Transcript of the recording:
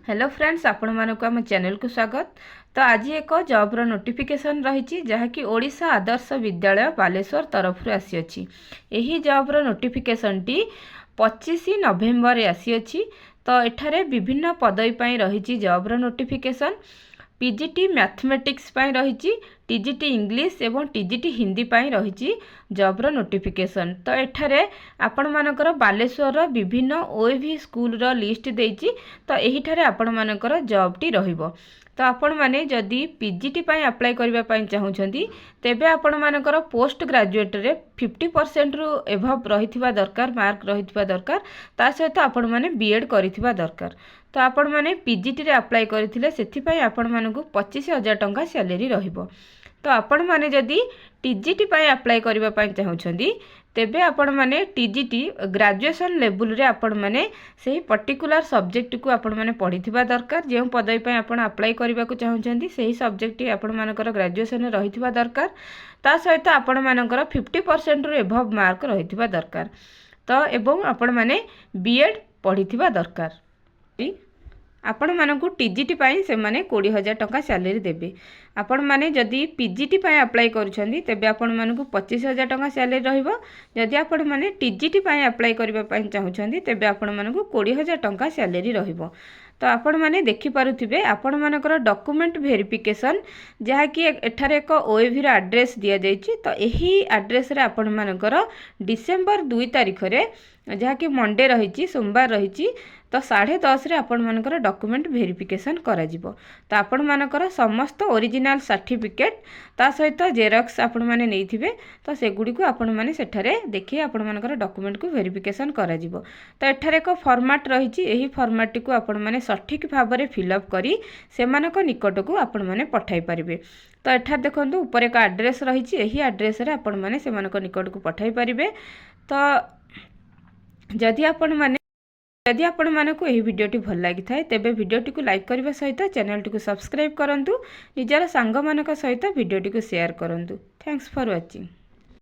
Hello friends, आपण मानक आम चैनल को स्वागत। तो आज एक जॉब रो नोटिफिकेशन रही जहाँकि ओडिशा आदर्श विद्यालय बालेश्वर तरफ आसी अछि। एही जॉब रो नोटिफिकेशन टी 25 नवेम्बर आसी अछि। तो एठारे विभिन्न पदवी पई रही जॉब रो नोटिफिकेशन। पीजीटी मैथमेटिक्स पई रही, टीजीटी इंग्लिश एवं टीजीटी हिंदी पई रही जॉब रो नोटिफिकेशन। तो एठारे आपण मानकर बालेश्वर विभिन्न ओएवी स्कूल रो लिस्ट देइछि। तो एही ठारे आपण मानकर जॉब टी रहिबो। तो आपण माने जदि पीजीटी पई अप्लाई करबा पई चाहुछंती तेबे आपण मानकर पोस्ट ग्रेजुएट रे 50% रु एभव रहिथिबा दरकार, मार्क रहिथिबा दरकार। ता सहित आपण माने बीएड करिथिबा दरकार। तो आपण माने पीजीटी रे अप्लाई करथिले सेथि पई आपण मानकु 25,000 टंका सैलरी रहिबो। तो आपण माने जदि टीजीटी पई अप्लाई करबा पई चाहुछंती तेबे आपण माने टीजीटी ग्रेजुएशन लेवल रे आपण माने सेही पर्टिकुलर सब्जेक्ट को आपण माने पढिथिबा दरकार। जे पदवी पई आपण अप्लाई करबा को चाहुछंती सेही सब्जेक्ट आपण मानकर ग्रेजुएशन रे रहिथिबा दरकार। ता सहित आपण मानकर 50% रु एभव मार्क रहिथिबा दरकार। तो एवं आपण माने बीएड पढिथिबा दरकार। आपण मानकु टीजीटी पाई से माने 20,000 टंका सैलरी देबे। आपण माने जदि पीजीटी पाई अप्लाई करूछंदी तेबे आपण मानकु 25,000 टंका सैलरी रहिबो। जदि आपण माने टीजीटी पाई अप्लाई करबा पाई चाहुछंदी तेबे आपण मानकु 20,000 टंका सैलरी रहिबो। तो आपण माने देखि पारुथिबे आपण मानकर डॉक्यूमेंट वेरिफिकेशन जहा कि एठारे एक ओएवी रा एड्रेस दिया जायछि। तो एही एड्रेस रे आपण मानकर डिसेंबर 2 तारिख रे जहा कि मंडे रहिछि, सोमवार रहिछि, तो 10:30 रे आपण मानकर डॉक्यूमेंट वेरिफिकेशन करा जिवो। तो आपण मानकर समस्त ओरिजिनल सर्टिफिकेट ता सहित जेरॉक्स आपण माने नेइथिबे। तो सेगुडी को आपण माने सेठारे देखि आपण मानकर डॉक्यूमेंट को वेरिफिकेशन करा जिवो। तो एठारे एक फॉर्मेट रहिछि। एही फॉर्मेट को आपण माने सठिक भाव रे फिल अप करी सेमानक निकट को आपण माने पठाई परिबे। तो एठार देखंतु ऊपर एक एड्रेस रहिछि। एही एड्रेस रे आपण माने सेमानक निकट को पठाई परिबे। तो जदि आपण मानकु एही वीडियोटी भल लागि थाए तेबे वीडियोटी को लाइक करबा सहित चैनल टी को सब्सक्राइब करंतु। निजर सांग मानक सहित वीडियोटी को शेयर करंतु। Thanks for watching.